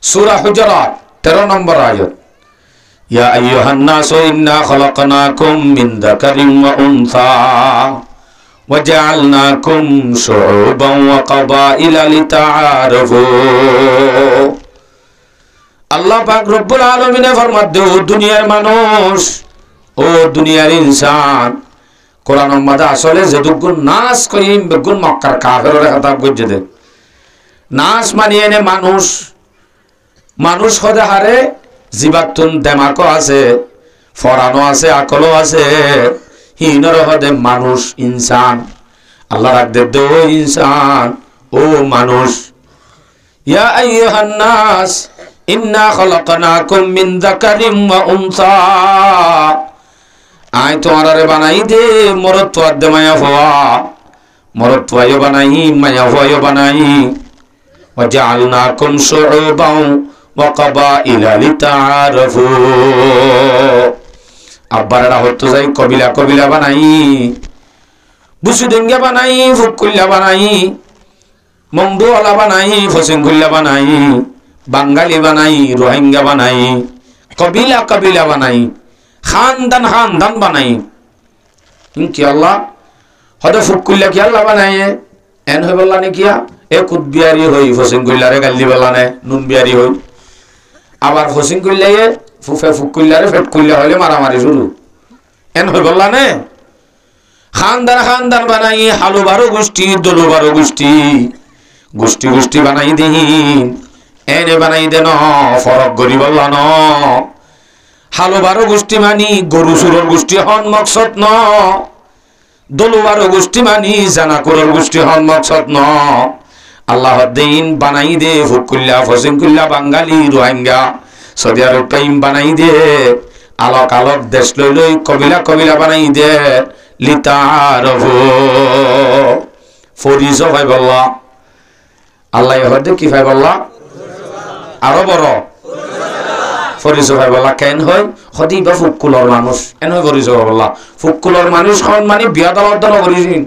সূরা হুজুরাত 13 নম্বর আয়াত ইয়া আইয়ুহান নাসু ইন্না খালাকনাকুম মিন যাকারিন ওয়া উনসা ওয়া জাআলনাকুম শুউবান ওয়া ক্বাবাইলা লিতাআরাফু আল্লাহ পাক রব্বুল আলামিন ফরমাতে ও দুনিয়ার মানুষ ও দুনিয়ার ইনসান কোরআনের মধ্যে আসলে যেটুকুন নাস করিম বেগুন মক্কার কাফেররা কথা কইছে দে নাস মানে এনে মানুষ হদে হারে জীবাতুন দেমাকো আছে ফরানো আছে আকলও আছে হিনর হদে মানুষ ইনসান আল্লাহ রাখদে দে ও ইনসান ও মানুষ ইয়া আইয়ুহান নাস ইন্না খালাকনাকুম মিন যাকারিন ওয়া উনসা আই তোমারে বানাই দে মরদ তোয়াদ মায়া হওয়া মরদ তোয়ায় বানাই মায়া হওয়া বানাই ওয়া জাআলনাকুম শুউবান ওয়া ক্বাবাইলা লিতাআরাফু আব্বারা হতো যাই কবিলা কবিলা বানাই বুসুদেঙ্গা বানাই ফুকুল্লা বানাই মংদুওয়ালা বানাই ফসিংগুল্লা বানাই বাঙালি বানাই রোহিঙ্গা বানাই কবিলা কবিলা বানাই খানদান খানদান বানাই কি আল্লাহ হদে ফুকুল্লা কি আল্লাহ বানাই এন হই বললা নে কিয়া এ কুদ বিয়ারি হই ফসিংগুল্লারে গালি বলানে নুন বিয়ারি হই আবার ফসিংগুল্লায়ে ফুফে ফুকুল্লারে ফেটকুল্লা হইলে মারামারি শুরু এন হই বললা নে খানদান খানদান বানাই হালু বারো গোষ্ঠী দলু বারো গোষ্ঠী গোষ্ঠী গোষ্ঠী বানাই দিন এনে বানাই দেন ফরক গরি বললা ন হালো বারো গোষ্ঠী মানি গরু সুরর গোষ্ঠী হন মকসদ ন দলু বারো গোষ্ঠী মানি জানাকুরর গোষ্ঠী হন মকসদ ন আল্লাহ দিন বানাই দে ফুকুল্লা ফসিংকুল্লা বাঙালি রোহিঙ্গা সৌদি আরব টাইম বানাই দে আলোক আলোক দেশ লই লই কবিলা কবিলা বানাই দে লিতাআরাফু ফরিজ ভাই বললা আল্লাহ হদে কি ভাই বললা আরো বড় ফরিজ ভাই বললা কেন হয় হদি বা ফুকুলর মানুষ এন হয় ফরিজ বললা ফুকুলর মানুষ হন মানে বিয়া দাওয়াত দাও করিছিন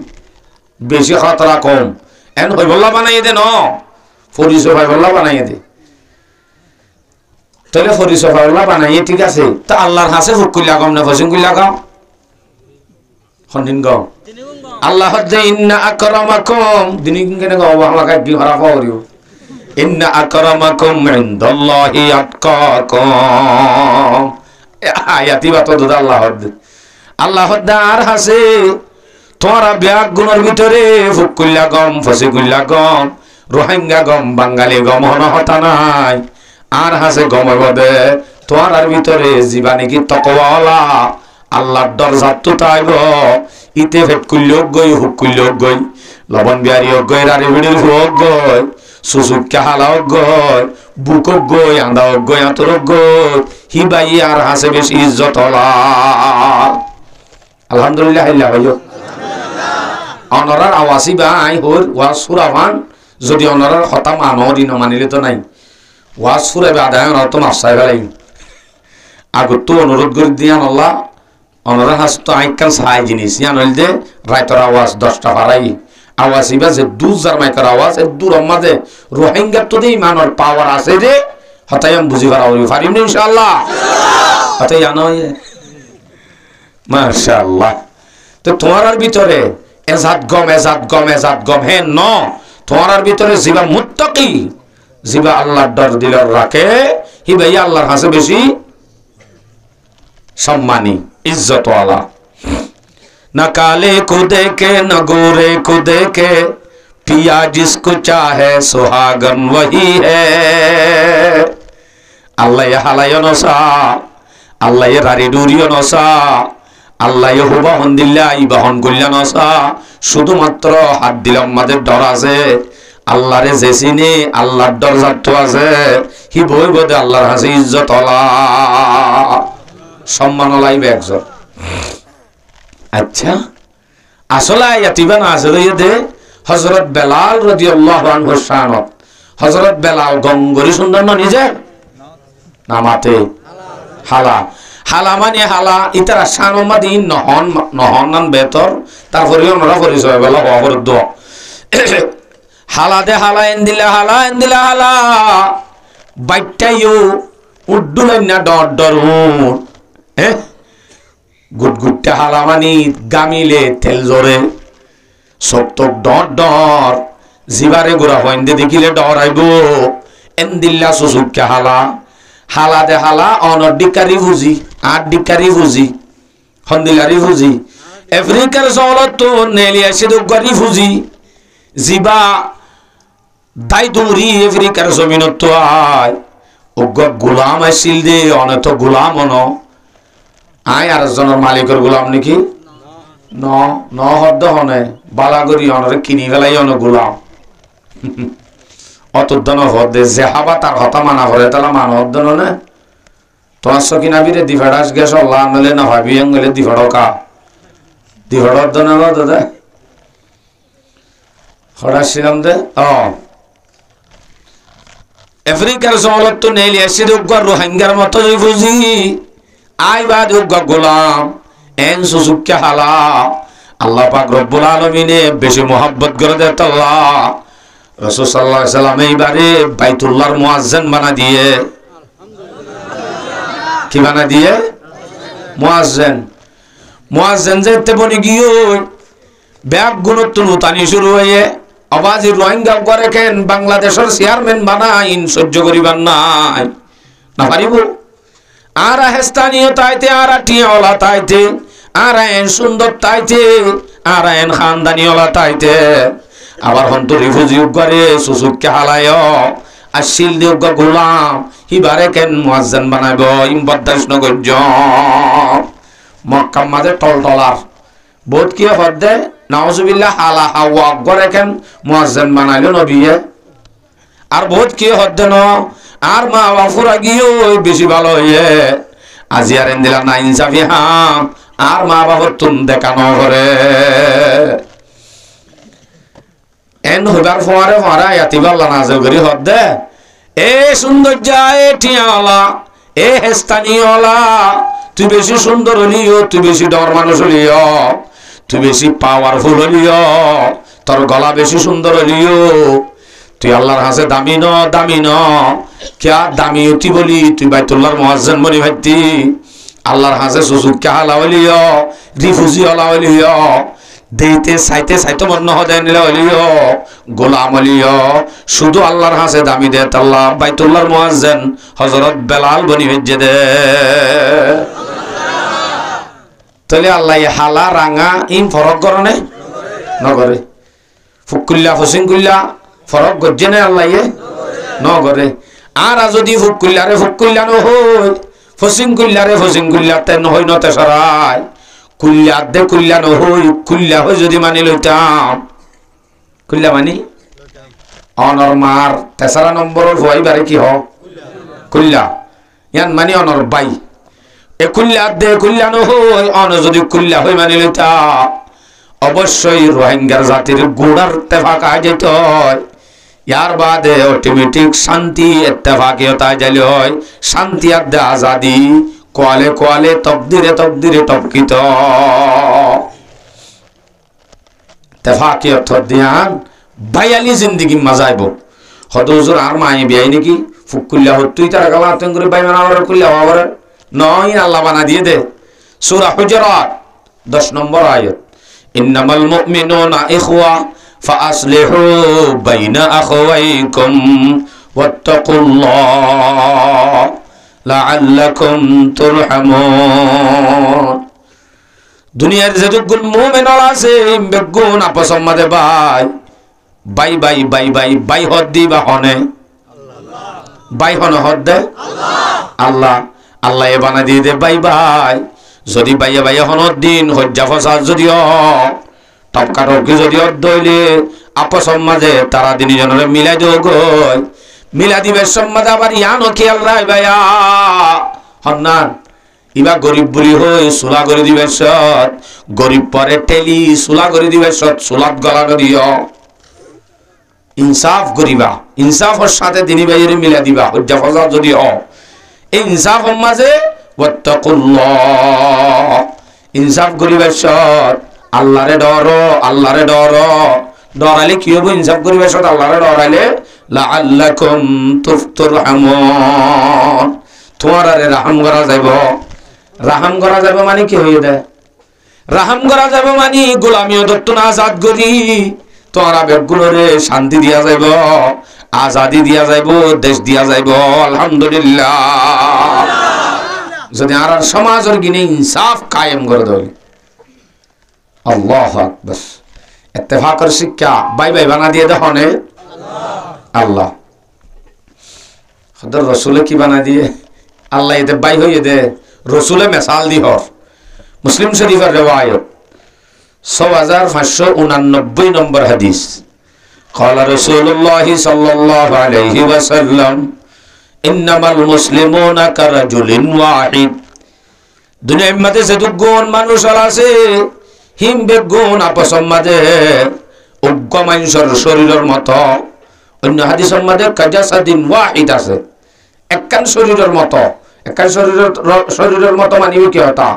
বেশি খাতরা কম এন হয় বললা বানাই দে ন ফরিজ ভাই বললা বানাই দে তাহলে ফরিজ ভাই বললা বানাই ঠিক আছে তা আল্লাহর হাসে ফুকুল্লা কম না ফসিংকুল্লা কম হন্দিন গাও আল্লাহ হদে ইন্না আকরামাকুম দিনি কেন গাও আমাকে কি খারাপ করিও ইন্না আকরামাকুম ইনদাল্লাহি আতকাকুম আয়াতি বাত দদ আল্লাহ দার হাসে তোরা ব্যাগ গুণের ভিতরে ফুকুল্লা গম ফসিকুল্লা গম রোহিঙ্গা গম বাঙালি গম হন হতা নাই আর হাসে গম বদে তোরার ভিতরে জীবানি কি তাকওয়ালা আল্লাহর দরজা তো তাইব ইতে ফেকুল্লো গই হুকুল্লো গই লবণ বিয়ারি গই রারি বিড়ি হোক গই সুসুক্কা হালাও গই বুক গই আন্দাও গই আতর গই হিবাই আর হাসে বেশি ইজ্জত হলা আলহামদুলিল্লাহ আল্লাহ ভাইও অনরার আওয়াসি বাই হর ওয়া সুরাবান যদি অনরার কথা মানরি ন মানিলে তো নাই ওয়া সুরাবে আদায় অনর তো মাসাই ফেলাই আগত তো অনুরোধ করে দিয়ান আল্লাহ অনরা হাস তো আইকান সাহাই জিনিস ইয়ান হইল দে রাইতর আওয়াজ 10টা ভাড়াই আওয়াজ ইবা যে দুজার মাইকার আওয়াজ এ দূর আমাদে রোহিঙ্গা তো দেই মানর পাওয়ার আছে রে হতায়াম বুঝি পারাবি পারিম না ইনশাআল্লাহ হতাই জানো মাশাআল্লাহ তো তোমার ভিতরে এজাত গম হে ন তোমার ভিতরে জিবা মুত্তাকি জিবা আল্লাহর ডর দিলর রাখে হি ভাই আল্লাহর কাছে বেশি সম্মানী इज्जत वाला न काले को देखे न गोरे को देखे पिया जिसको चाहे सुहागन वही है अल्लाह ये हालायो नसा अल्लाह ये रारी डूरियो नसा अल्लाह ये हुबा हंदिल्ला इबाहन गुल्ला नसा শুধুমাত্র হাত দিলাম আমাদের ডর আছে আল্লাহরে জেসিনে আল্লাহর ডর জাতো আছে হি বই বদে আল্লাহর হাসি ইজ্জত ওলা সম্মান লাইবে একজন আচ্ছা আসলে আয়াতিবা নাযিল হইতে হযরত বেলাল রাদিয়াল্লাহু আনহু শানত হযরত বেলাল গঙ্গরি সুন্দর না নিজে নামাতে হালা হালা মানে হালা ইতারা শানমাদিন নহন বেতর তারপরে আমরা পরিচয় বলা অবরুদ্ধ হালা দে হালা এন্দিলা হালা বাইটাইও উড্ডুলাই না ডর ডর হ্যাঁ গুটগুটটা হালামানি গামিলে তেল জরে সপ্তক ডর ডর জিবারে গোড়া হইন্দে দেখিলে ডর আইব এন্দিল্লা সুসুককে হালা হালা দে হালা অনর ডিকারি বুঝি আর ডিকারি বুঝি হন্দিলারি বুঝি আফ্রিকার জলত তো নেলি আসে দুগারি বুঝি জিবা দাই দুরি আফ্রিকার জমিনত তো আয় ওগ গোলাম আসিল দে অনত গোলাম অন আয় আর জনের মালিকের গোলাম নাকি ন ন হদ্দ হনে বালাগরি অনরে কিনি ফেলাই অন গোলাম অতদ্দন হদ্দে যে হাবা তার হতা মানা করে তাহলে মান হদ্দন না তোমার সকিনা বিরে দিফাড়াস গেছ আল্লাহ নলে না ভাবি গেলে দিফাড় কা দিফাড় হদ্দন দাদা হরাছিলাম দে আফ্রিকার জমলত তো নেলি আসে উগ্র রোহিঙ্গার মতো বুঝি আই বাদ উগ্র গোলাম এন সুসুককে হালা আল্লাহ পাক রব্বুল আলামিনে বেশি মোহাব্বত করে দেত আল্লাহ রাসূল সাল্লাল্লাহু আলাইহি সাল্লাম এইবারে বাইতুল্লাহর মুয়াজ্জিন বানা দিয়ে কি বানা দিয়ে মুয়াজ্জিন যেতে বনি গিয়ে ব্যাগ গুণত নতানি শুরু হয়ে আবাজি রোহিঙ্গা করে কেন বাংলাদেশের চেয়ারম্যান বানাইন সহ্য করিবার নাই না পারিব আর হেস্তানীয় তাইতে আর টিয়াওয়ালা তাইতে আর এন সুন্দর তাইতে আর এন খানদানিওয়ালা তাইতে আবার হন্ত রিফিউজি করে সুসুককে হালায় আর শিল দিও গোলাম হিবারে কেন মুয়াজ্জিন বানাইব ইমবাদাস নগর মক্কা মাঝে টলটলার বহুত কি হদ্দে নাউজুবিল্লাহ হালা হাওয়া গরে কেন মুয়াজ্জিন বানাইলো নবিয়ে আর বহুত কি হদ্দে ন আর মা বাপুরা গিয়ে বেশি ভালো হইয়ে আজি আর এন্দিলা না ইনসাফি হাম আর মা বাবার তুন দেখানো করে এন হইবার ফোয়ারে ফোয়ারা ইয়াতিবাল্লা নাজল করি হদ্দে এ সৌন্দর্যা এ টিয়াওয়ালা এ হেস্তানিওয়ালা তুই বেশি সুন্দর হলিও তুই বেশি ডর মানুষ হলিও তুই বেশি পাওয়ারফুল হলিও তোর গলা বেশি সুন্দর হলিও তুই আল্লাহর হাসে দামি ন क्या দামি উতি বলি তুই বাইতুল্লাহর মুয়াজ্জিন বলি ভাইতি আল্লাহর হাসে সুসুককে হালা হলিও রিফিউজি হলা হলিও দেইতে সাইতে মন হদায় নিলে হলিও গোলাম হলিও শুধু আল্লাহর হাসে দামি দে আল্লাহ বাইতুল্লাহর মুয়াজ্জিন হযরত বেলাল বনি হজ্জে দে তাহলে আল্লাহ হালা রাঙা ইন ফরক করনে নগরে ফুকুল্লা ফসিংকুল্লা ফরক গজ্জে না আল্লাহ নগরে আর যদি ফুকুল্লারে ফুকুল্লা ন হই ফসিংকুল্লা তেন হই নতে সরাই কুল্লা দে কুল্লা ন হই কুল্লা হই যদি মানি লইতাম কুল্লা মানি অনর মার তেসরা নম্বরের হই বারে কি হোক কুল্লা ইয়ান মানি অনর বাই এ কুল্লা দে কুল্লা ন হই অন যদি কুল্লা হই মানি লইতাম অবশ্যই রোহিঙ্গার জাতির গোড়ার তেফাক আ যেত ইয়ার বাদে অটোমেটিক শান্তি ইত্তেফাকিয়তা জালি হয় শান্তি আর দে আজাদি কোয়ালে কোয়ালে তকদিরে তপকিত তেফাকিয়ত দিয়ান বাইয়ালি জিন্দেগি মজাইব হদ হুজুর আর মাই বিয়াই নাকি ফুকুল্লা হতুই তারা গালা আতঙ্ক করে বাই মানা কুল্লা হওয়ার নয় আল্লাহ বানা দিয়ে দে সূরা হুজুরাত 10 নম্বর আয়াত ইন্নামাল মুমিনুনা ইখওয়া فأصلحوا بين أخويكم واتقوا الله لعلكم ترحمون দুনিয়ার যতগুলো মুমিন আছে বেগুন আপস মধ্যে বাই হদ্দি বা হনে বাই হন হদ্দে আল্লাহ এ বানা দিয়ে দে বাই যদি বাই হন দিন হজ্জা ফসা যদিও টপকাটপকি যদি অদ্দইলে আপসম মাঝে তারা দিনী জনরে মিলাই যোগ মিলা দিবের সম্মাদে আবার ইয়ানো খেয়াল রাই ভাইয়া হন্নান ইবা গরিব বুলি হই সুলা করে দিবে সৎ গরিব পরে টেলি সুলা করে দিবে সৎ সুলাত গলা দিও ইনসাফ করিবা ইনসাফের সাথে দিনী ভাইয়ের মিলা দিবা হজ্জা ফজা যদি হ এই ইনসাফ মাঝে ওয়াত্তাকুল্লাহ ইনসাফ করিবে সৎ আল্লাহরে ডর ডরাইলে কি হবো ইনসাফ করিবে সৎ আল্লাহরে ডরাইলে লাআল্লাকুম তুরহামুন। তোমারে রাহম করা যাইব। রাহম করা যাবে মানে কি হয়ে দেয়? রাহম করা যাবে মানে গোলামিও দত্ত না আজাদ করি তোমরা বেগুলোরে শান্তি দিয়া যাইব, আজাদি দিয়া যাইব, দেশ দিয়া যাইব। আলহামদুলিল্লাহ। যদি আর সমাজের গিনে ইনসাফ কায়েম করে দেয়। আল্লাহু আকবার। ইত্তেফাকের শিক্ষা বাই বাই বানা দিয়ে দেখনে আল্লাহ হদর রসুলে কি বানা দিয়ে আল্লাহ এতে বাই হইয়ে দে রসুলে মেসাল দি হর। মুসলিম শরীফের রিওয়ায়াত 6589 নম্বর হাদিস। قال رسول الله صلى الله عليه وسلم إنما المسلمون كرجل واحد। দুনিয়ার মধ্যে যে দুগুণ মানুষ আছে হিম বেগুণ আপসের মাঝে উগ্র মানুষের শরীরের মতো। অন্য হাদিসের মাঝে কাজাসাদিন ওয়াহিদ আছে, একখান শরীরের মতো। একখান শরীরের মতো মানে কি হতা?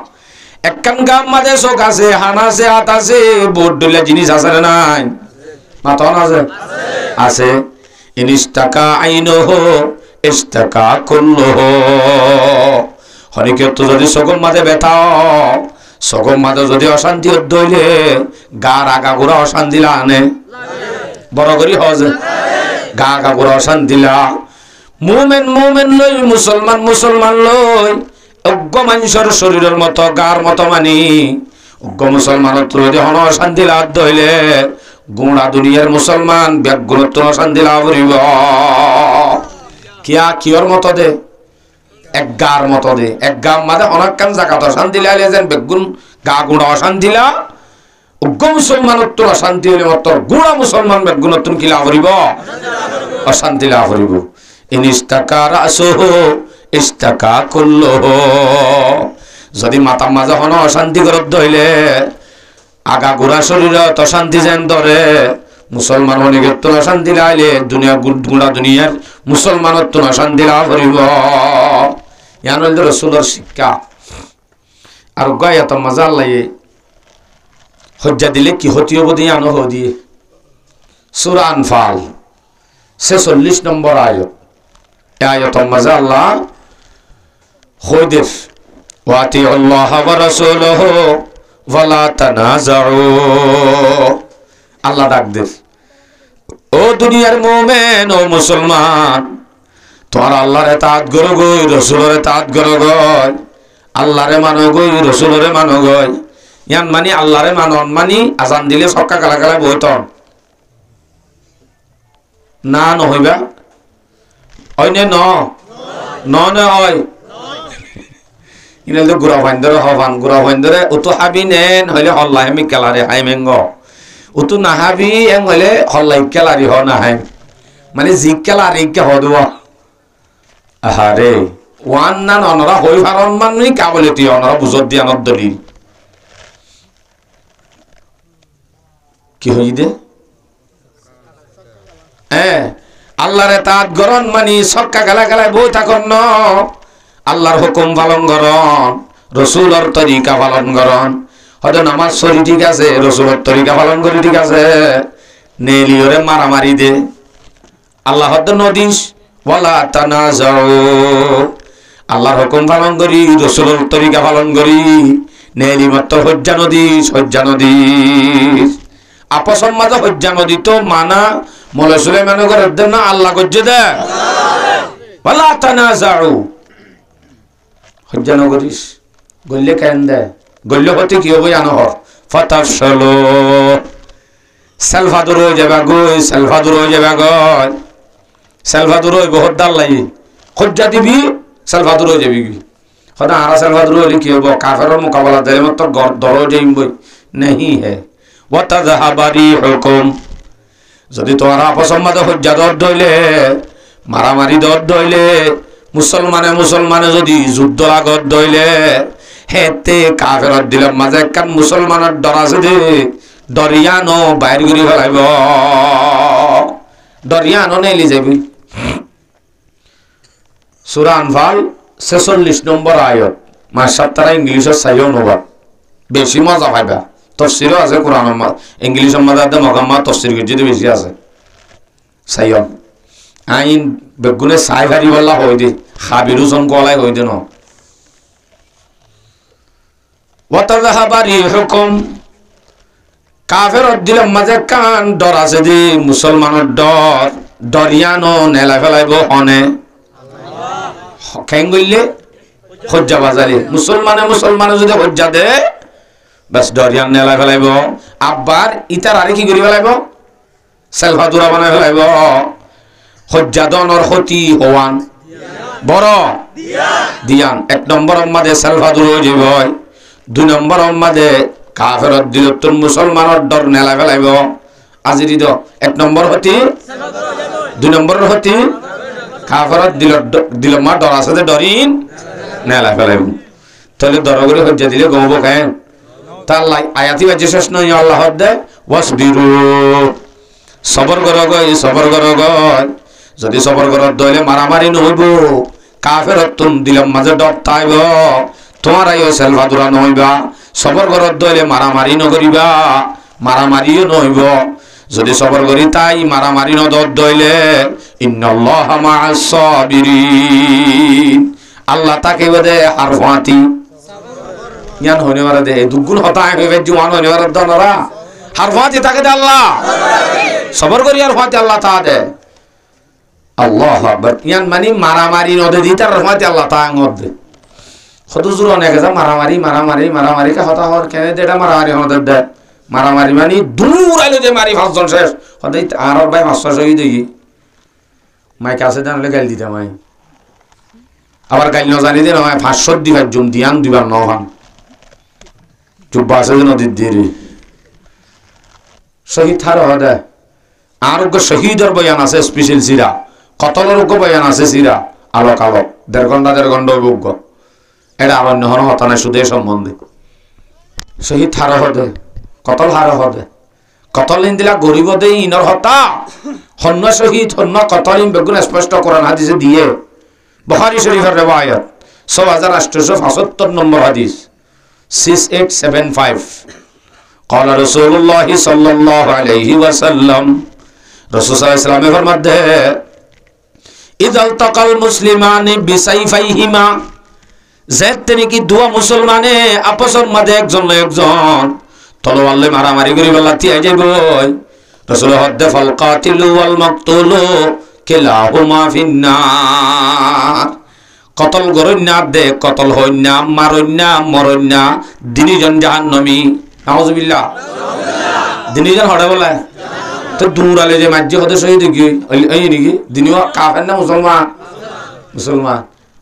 একখান গাম মাঝে চোখ আছে, হান আছে, হাত আছে, বোট ডুলে জিনিস আছে না নাই? মাথন আছে আছে। ইনিস্তাকা আইনহ ইস্তাকা কুল্লুহ। হরিকে তো যদি চোখের মাঝে ব্যথাও, চোখের মাঝে যদি অশান্তি দইলে গার আগা গোড়া অশান্তি আনে বড় করি হজে গা আগা গোড়া অশান্তি লা। মুমেন মুমেন লই, মুসলমান মুসলমান লই অজ্ঞ মানুষের শরীরের মতো গার মতো মানি অজ্ঞ মুসলমানের যদি হন অশান্তি লাভ দইলে গুণা দুনিয়ার মুসলমান ব্যাগুণত্ব অশান্তি লাভ করিব। কিয়া কিয়র মতো দে? এক গার মতো দে। এক গা মাঝে অনেক কান জায়গাত অশান্তি লাইলে যেন বেগুন গা গুণা অশান্তি লা। অজ্ঞ মুসলমানত্ব অশান্তি হইলে মত গুণা মুসলমান বেগুণত্ব কি লাভ করিব? অশান্তি লাভ করিব। ইনিস্তাকা রাসুহু ইস্তাকা কুল্লুহু। যদি মাথা মাঝে হন অশান্তি করত ধইলে আগা গোড়া শরীরত অশান্তি যেন ধরে মুসলমান অনেকত্ব অশান্তি লাইলে দুনিয়া গুণা দুনিয়ার মুসলমানত্ব অশান্তি লাভ করিব। ইয়ান হইল রাসূলের শিক্ষা। আর গায়াত মজা লাগে হজ্জা দিলে কি হতি হব দিয়ে আনো হদি। সূরা আনফাল 46 নম্বর আয়াত। আয়াত মজা আল্লাহ হইদের ওয়াতি আল্লাহ ওয়া রাসূলুহু ওয়ালা তানাজাউ। আল্লাহ ডাক দে, ও দুনিয়ার মুমিন ও মুসলমান, তোমরা আল্লাহর ইতাআত করো গো, রাসূলের ইতাআত করো গো। আল্লাহরে মানো গো, রাসূলের মানো গো। ইয়ান মানে আল্লাহরে মানন মানে আজান দিলে সক্কা কালা কালা বইতন না নহইবা অইনে ন ন না হয় ইনাল তো গুরা ভাইন্দরে হবান গুরা ভাইন্দরে উতো হাবি নেন হইলে হল্লাই আমি কেলারে হাই মেঙ্গ উতো না হাবি এং হইলে হল্লাই কেলারি হ না হাই মানে জি কেলারি কে হদুয়া আহারে ওয়ান নান অনরা হই ভারন মানে কাবলে তুই অনরা বুঝত দিয়া নদ দলিল কি হই দে আল্লাহরে তাত গরন মানি সক্কা গালা গালায় বই থাকন ন আল্লাহর হুকুম পালন করন রাসূলের তরিকা পালন করন হয়তো নামাজ সরি ঠিক আছে রাসূলের তরিকা পালন করি ঠিক আছে নেলিওরে মারামারি দে আল্লাহ হদ নদিস ওয়ালা তানাজাউ আল্লাহর হুকুম পালন করি রাসূলের তরিকা পালন করি নেলি মাত্র হজ্জা নদিস আপসর মাঝে হজ্জা নদী তো মানা মোলা সুলাইমানের ঘরে দেন না আল্লাহ গজ্জে দে ওয়ালা তানাজাউ হজ্জা নগরিস গল্লে কেন দে গল্লে হতে কি হবে জানো হর ফাতাশালু সালভাদুর হয়ে যাবে গই সালভাদুর হয়ে যাবে গই সালভাদুর হয়ে বহুত দাল লাগে হজ্জা দিবি সালভাদুর হয়ে যাবি হদা আরা সালভাদুর হলে কি হবে কাফেরের মোকাবেলা দেয় মত দর যাইবই नहीं है ওয়াতাযহাবারি হুকুম যদি তোরা আপসম্মাদে হজ্জা দর দইলে মারামারি দর দইলে মুসলমানে যদি যুদ্ধ লাগত দইলে হেতে কাফেরত দিলাম মাঝে একখান মুসলমানের ডর আছে দে দরিয়ানো বাইর করে ফেলাইব দরিয়ানো নেলি যাবি সূরা আনফাল 46 নম্বর আয়াত মাশাআল্লাহ তারা ইংলিশে চাইও নবা বেশি মজা পাইবা তফসিরও আছে কোরআন ইংলিশের মধ্যে মগাম্মা তফসির যদি বেশি আছে সাইয়ম আইন বেগুনে চাই ভারি বল্লা হই দে খাবিরু জন গলাই হই দে ন ওয়াতাযাহাবারি হুকুম কাফের দিলের মাঝে কান ডর আছে দি মুসলমানের ডর ডরিয়ানো নেলা ফেলাইব হনে কেন গইলে হজ্জা বাজারে মুসলমানে যদি হজ্জা দে বাস ডরিয়ান নেলা ফেলাইব আব্বার ইতার আরে কি করি ফেলাইব সেলফাদুরা বানাই ফেলাইব হজ্জা দনর ক্ষতি হওয়ান বড় দিয়ান 1 নম্বরের মাঝে সেলফাদুর হয়ে যাব 2 নম্বরের মাঝে কাফের দিলতন মুসলমানের ডর নেলা ফেলাইব আজি দিদ 1 নম্বর হতি 2 নম্বরের হতি কাফের দিলমা ডর আছে যে ডরিন নেলা ফেলাইব তাহলে দরগরে হজ্জা দিলে গমব কেন তার আয়াতি বাজে শেষ নয় আল্লাহ দে ওয়াসবিরু সবর করো গয় যদি সবর করো দইলে মারামারি নহইব কাফের তুন দিলাম মাঝে ডর তাইব তোমার আইও সেলফাদুরা নহইবা সবর করো দইলে মারামারি নকরিবা মারামারিও নহইব যদি সবর করি তাই মারামারি নদর দইলে ইন্নাল্লাহা মা'আস সাবিরিন আল্লাহ তাকে বদে হারফাতি জ্ঞান হইনে মারা দে দুগুণ হতায় হইবে জওয়ান হইনে মারা দনরা হারফাতি তাকে দে আল্লাহ সবর করি হারফাতি আল্লাহ তা দে আল্লাহু আকবার ইয়ান মানে মারামারি নদে দিতার রহমতে আল্লাহ তা আঙ্গদ দে হদুজুর অনেক আছে মারামারি কা হতা হর কেনে দেটা মারামারি হদে দে মারামারি মানে দূর আইলো যে মারি 5 জন শেষ হদাই আর ভাই 500 শহীদ হই মাই কাছে জানলে গাল দিতা মাই আবার গাল ন জানি দে না 500 দিবার জুম দিয়ান দিবার ন হান জুব্বা আছে নদী দিরে শহীদ থার হদে আরোগ্য শহীদের বয়ান আছে স্পেশাল সিরা কতলের বয়ান আছে সিরা আলোক 1.5 ঘন্টা যোগ্য এটা আবার নহন হতানে সুদে সম্বন্ধে শহীদ হার হদে কতল হার হদে কতল দিলা গরিব দে ইনর হতা হন্য শহীদ হন্য কতলিম বেগুন স্পষ্ট কোরআন হাদিসে দিয়ে বুখারী শরীফের riwayat 6875 নম্বর হাদিস 6875 قال رسول الله صلى الله عليه وسلم رسول صلى الله عليه وسلم ফরমাতে ইদাল তাকাল মুসলিমানি বিসাইফাইহিমা যেতেনি কি দুয়া মুসলমানে আপসের মধ্যে একজন তলোয়ার লই মারামারি করি বলাতি আই যাইব রাসূল হদ্দে ফাল কাতিলু ওয়াল মাকতুলু কিলাহুমা ফিন্নার কতল গরন্না দে কতল হইনা মারন্না মরন্না দিনিজন জাহান্নামী নাউজুবিল্লাহ দিনিজন হড়ে বলে তো দূর আলে যে মাজ্য হতে শহীদ কি এই নাকি দিনিও কাফের না মুসলমান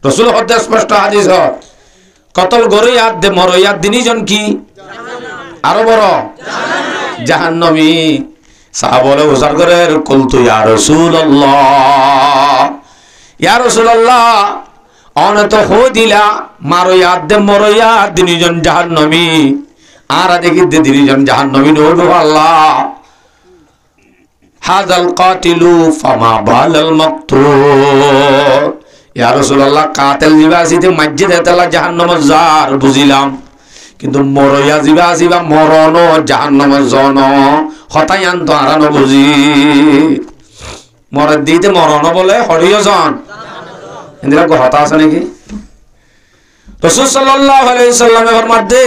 রাসূল হদ্দে স্পষ্ট হাদিস কতল গরে ইয়াদ দে মর ইয়াদ দিনিজন কি আরো বড় জাহান্নামী সাহাবলে উজার করে কুলতু ইয়া রাসূলুল্লাহ অনত হো দিলা মারো ইয়াদ দে মর ইয়াদ দিনিজন জাহান্নামী আর দেখি দে দিনিজন জাহান্নামী নবু আল্লাহ হাযাল কাতিলু ফামা বালাল মাকতুল ইয়া রাসূলুল্লাহ কাতিল জিবাসিতে মসজিদে তালা জাহান্নামের জার বুঝিলাম কিন্তু মরয়া জিবা মরণ জাহান্নামের জন হতায়ান তো আরানো বুঝি মর দিতে মরণ বলে হরিয় জন ইন্দিরা গো হতা আছে নাকি রাসূল সাল্লাল্লাহু আলাইহি সাল্লামের ফরমাতে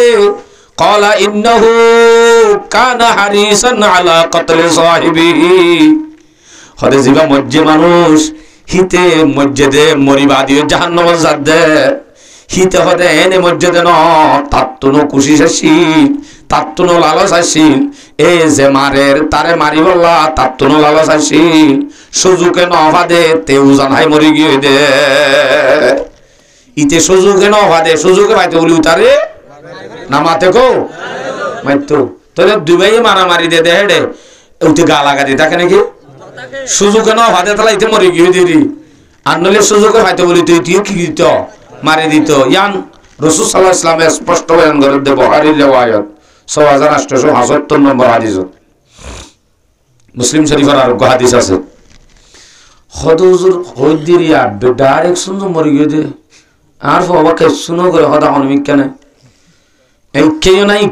قال انه كان حريصا على قتل صاحبه হদে জিবা মজ্জে মানুষ হিতে মজ্জেদে মরিবাদি জাহান্নামের জাদে হিতে হদে এনে মজ্জেদে ন তাত্তুনো খুশি শাসিল তাত্তুনো লালস আসিল এ যে মারের তারে মারি বললা তাত্তুনো লালস আসিল সুজুকে ন ফাদে তেউ জানাই মরি গিয়ে দে ইতে সুজুকে ন ফাদে সুজুকে পাইতে বলি উতারে নামাতে কো মাইতো তোরে দুবাই মারামারি দে দে হেডে উতে গালা গাদি থাকে নাকি সুজুকে ন ফাদে তালা ইতে মরি গিয়ে দিরি আনলে সুজুকে পাইতে বলি তুই কি দিত মারি দিত ইয়ান রাসূল সাল্লাল্লাহু আলাইহি ওয়াসাল্লাম স্পষ্ট বয়ান করে দে বুখারীর riwayat 6875 নম্বর হাদিস মুসলিম শরীফের আর হাদিস আছে হদুজুর হইদিরিয়া ডাইরেক্ট শুনো মরি গিয়ে দে আর বাবাকে শুনো করে হদা অনমিক কেন এই কেউ নাই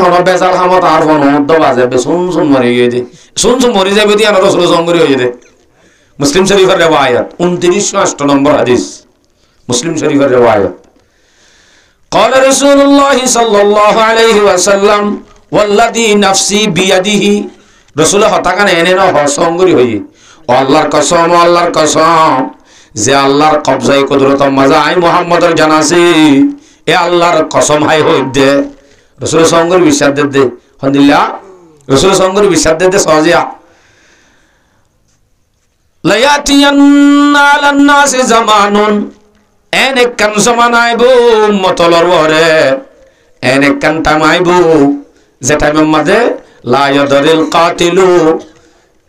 হন বেজাল হামত আর হন মধ্য বাজে শুন মরি গিয়ে দে শুন মরি যাবে দিয়ে রাসূল সঙ্গরি হয়ে দে মুসলিম শরীফের রিওয়ায়াত 2908 নম্বর হাদিস মুসলিম শরীফের রিওয়ায়াত قال رسول الله صلى الله عليه وسلم والذي نفسي بيده রাসূল হতাকানে এনে ন হসঙ্গরি হই আল্লাহর কসম যে আল্লাহর কবজায় কুদরত মাজা আই মুহাম্মদের জানাসি এ আল্লাহর কসম হাই হই দে রাসূল সঙ্গরি বিশ্বাস দে আলহামদুলিল্লাহ রাসূল সঙ্গরি বিশ্বাস দে সহজিয়া লায়াতিয়ান্না আলান নাসি জামানুন এনে কান জমানাইবো মতলর ওরে এনে কান টাইমাইবো যে টাইমের মাঝে লা ইয়াদরিল কাতিলু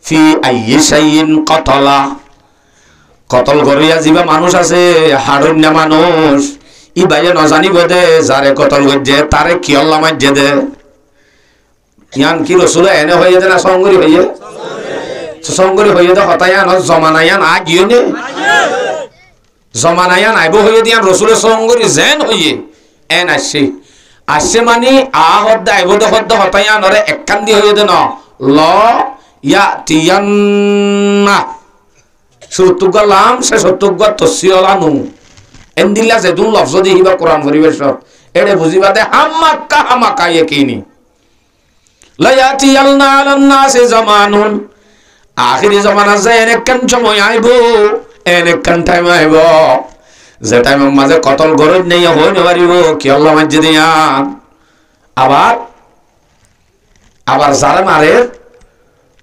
ফি আইয়ি শাইইন কাতালা কতল করিয়া যিবা মানুষ আছে হারুন্যা মানুষ ই বাইয়ে ন জানিব দে যারে কতল গজে তারে কি আল্লাহ মাইজে দে ইয়ান কি রাসূল এনে হইয়ে দে না সঙ্গরি হইয়ে সঙ্গরি হইয়ে দে হতায়ান জমানায়ান আগিয়ে নে জমানায়ান আইব হইয়ে দিয়ান রাসূলের সঙ্গরি জেন হইয়ে এন আসছে মানে আহদ্দা আইব দে হতায়ান ওরে একখান দি হইয়ে দে ন ল ইয়া তিয়ান্না সত্যুগ লাম সে সত্যুগ তসিয়লানু এন্দিলা যে দুন লফজ দি হিবা কোরআন পরিবেশ এড়ে বুঝিবা দে হামাকা ইয়াকিনি লা ইয়াতিয়ালনা আলান নাসি জামানুন আখিরি জামানা যায় একখান সময় আইব একখান টাইম আইব যে টাইমের মাঝে কতল গরজ নেই হইতে পারিব কি আল্লাহ মাঝে দিয়া আবার যারা মারে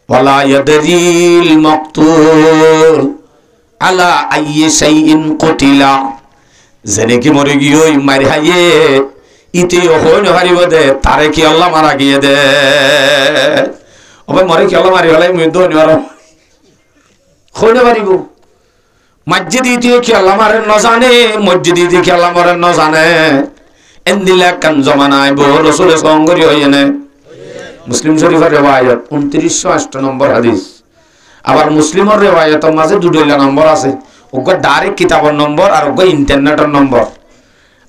ওয়ালা ইয়াদরিল মাকতুল আলা আইয়ি শাইইন কুতিলা জেনে কি মরে গিয়ে মারি হাইয়ে ইতে হইতে পারিব দে তারে কি আল্লাহ মারা গিয়ে দে ওবে মরে কি আল্লাহ মারি হলাই মৃত্যু নিবার হইতে পারিব মসজিদ দিয়ে খেলা মারে ন জানে মসজিদ দিয়ে খেলা মারে ন জানে এন্দিলা কান জমানায় বহু রাসূলের সঙ্গরি হইনে মুসলিম শরীফের রিওয়ায়াত 2908 নম্বর হাদিস আবার মুসলিমের রিওয়ায়াতের মাঝে দুইটা নম্বর আছে ওগো ডাইরেক্ট কিতাবের নম্বর আর ওগো ইন্টারনেটের নম্বর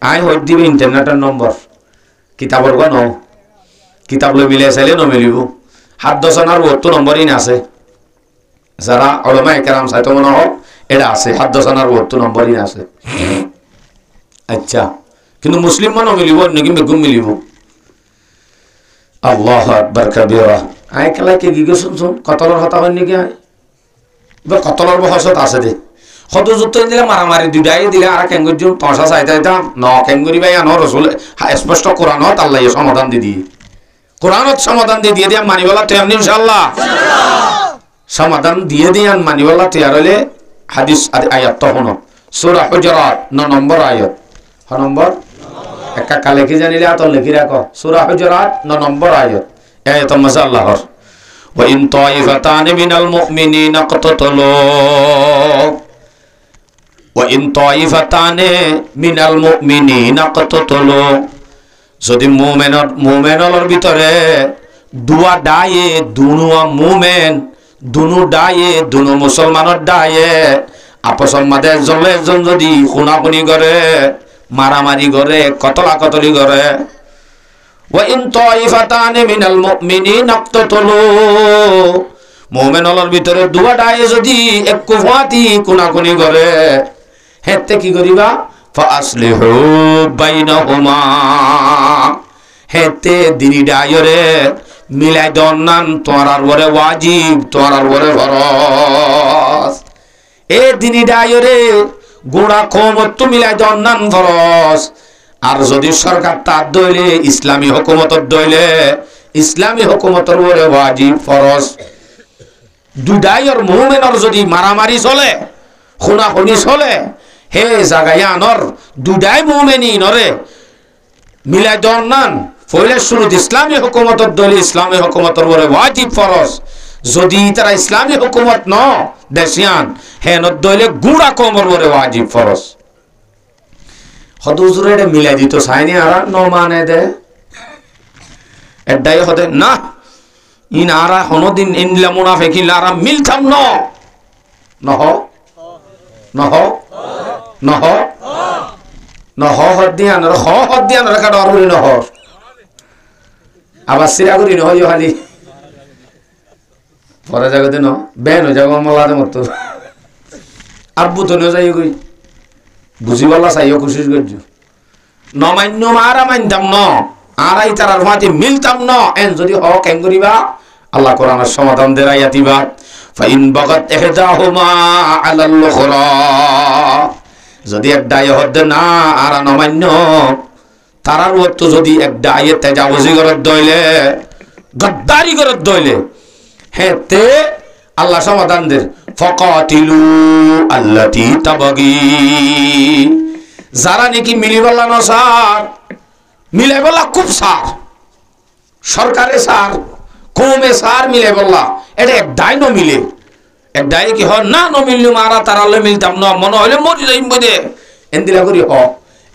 আই হই দিবে ইন্টারনেটের নম্বর কিতাবের গো ন কিতাব লই মিলে চাইলে ন মিলিব 7 নম্বরই না আছে যারা উলামা একরাম সাইতো মনে হয় এটা আছে 7 নম্বরই আছে আচ্ছা কিন্তু মুসলিম মানো মিলিব নাকি বেগুম মিলিব আল্লাহু আকবার কাবীরা আই কলা কি গিগো শুনছুন কতলর হতা হই নাকি আই বা কতলর বহসত আছে দে কত যুদ্ধ দিলে মারামারি দুইটাই দিলে আর কেঙ্গুর পয়সা চাইতাম ন কেঙ্গুরি ভাই আনো রাসূল স্পষ্ট কোরআনত আল্লাহ সমাধান দি কোরআনত সমাধান দিয়ে দিয়া মানিবালা তৈয়ার ইনশাআল্লাহ সমাধান দিয়ে দিয়ান মানিবালা তৈয়ার হলে হাদিস আয়াত তো হনো সূরা হুজুরাত 9 নম্বর আয়াত হ নম্বর একা কালে কি জানিলে আত লিখি রাখো সূরা হুজুরাত 9 নম্বর আয়াত আয়াত মাশাআল্লাহর ওয়া ইন তাইফাতান মিনাল মুমিনিনা qatatalu ওয়া ইন তাইফাতান মিনাল মুমিনিনা qatatalu যদি মুমিনের ভিতরে দুয়া ডায়ে দুনুয়া মুমিন দুনু ডায়ে দুনু মুসলমানের ডায়ে আপসর মাঝে একজন যদি খুনাখুনি করে মারামারি করে কতলাকতলি করে ওয়া ইন তাইফাতান মিনাল মুমিনিনা ইক্তাতালু মুমিনের ভিতরে দুয়া ডায়ে যদি একটু ফাতি খুনাখুনি করে হেতে কি করিবা ফাসলিহু বাইনাহুমা হেতে দিনি ডায়রে মিলাই দন্নান তোরার বরে ওয়াজিব তোরার বরে ফরজ এ দিনি ডায়রে গোড়া কমত মিলাই দন্নান ফরজ আর যদি সরকার তার দইলে ইসলামী হুকুমতর দইলে ইসলামী হুকুমতর বরে ওয়াজিব ফরজ দুইডাইর মুমিনের যদি মারামারি চলে খুনাখুনি চলে হে জাগায়ানর দুইডাই মুমিনি নরে মিলাই দন্নান ফলে শুরু ইসলামী হুকুমতর দলে ইসলামী হুকুমতর বরে ওয়াজিব ফরজ যদি তারা ইসলামী হুকুমত ন দেশিয়ান হে ন দলে গুড়া কমর বরে ওয়াজিব ফরজ হদুজুরে এটা মিলাই দিত সাইনি আর ন মানে দে এডাই হদে না ইন আরা হনদিন ইনলা মুনাফিকিন আরা মিলতাম ন নহ নহ নহ নহ হদিয়ান হ হদিয়ান রেখা ডরবি নহ আবার সিরা করি নয় খালি পরে জায়গাতে ন বেন হয়ে যাবো মলাদের মতো আর বুতনে যাই গই বুঝিবালা চাইও কোশিশ করছো নমান্য মারা মানতাম ন আর এই তার মাঝে মিলতাম ন এন যদি হ কেন করিবা আল্লাহ কোরআনের সমাধান দেরাইয়াতিবা ফাইন বাগাত ইহদাহুমা আলাল উখরা যদি এক দায় হদ না আর নমান্য তারার ওত যদি এক দায়ে তেজাওজি করত দইলে গদ্দারি করত দইলে হেতে আল্লাহ সমাধান দে ফাকাতিলু আল্লাতী তাবগী যারা নাকি মিলিবালা ন স্যার মিলাইবালা খুব স্যার সরকারে স্যার কৌমে স্যার মিলাইবালা এটা এক দায় ন মিলে এক দায় কি হ না ন মিললু মারা তারালে মিলতাম না মনে হইলে মরি যাইম বদে এন্দিলা করি হ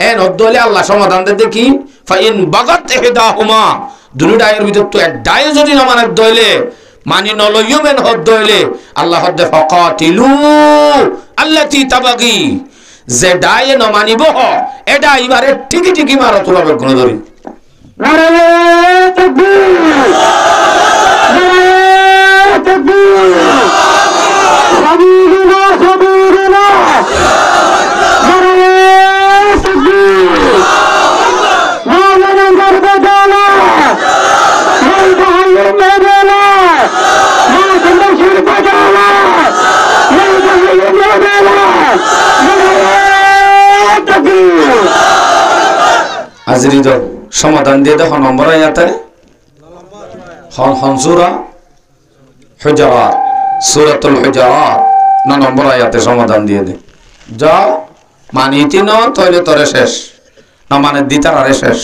এন হদলে আল্লাহ সমাধান দে দেখি ফাইন বাগাত ইহদাহুমা দুই দায়ের ভিতর তো এক দায় যদি না মানে দইলে মানি নলইও মেন হদ দইলে আল্লাহ হদ ফাকাতিলু আল্লাতী তাবগী যে দায়ে ন মানিব এটা এবারে ঠিকই ঠিকই মারা তোলাবে কোন ধরি নারে তাকবীর নারে তাকবীর সাবিরুল্লাহ সাবিরুল্লাহ নারে তাকবীর মাওলানা গরবাদানা মাওলানা মেদানা মাওলানা শিরবাদানা মাওলানা মেদানা হাজিরি তো সমাধান দিয়ে দেখো নম্বর আয়াতে সূরা হুজুরাত সূরাতুল হুজুরাত না নম্বর আয়াতে সমাধান দিয়ে দে যাও মানিতি ন তইলে তরে শেষ না মানে দিতার আরে শেষ